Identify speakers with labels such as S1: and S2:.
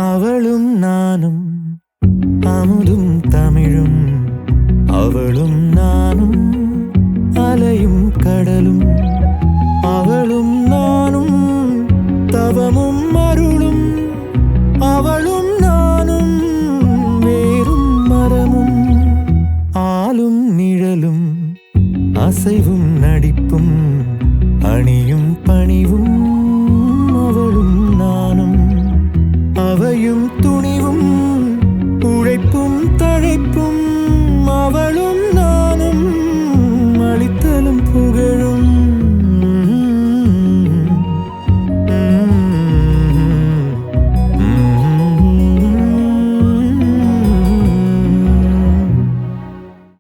S1: அவளும் நானும் அமுதும் தமிழும், அவளும் நானும் அலையும் கடலும், அவளும் நானும் தவமும் அருளும், அவளும் நானும் வேறும் மரமும், ஆளும் நிழலும் அசைவும் நடிப்பும், அணியும் பணிவும்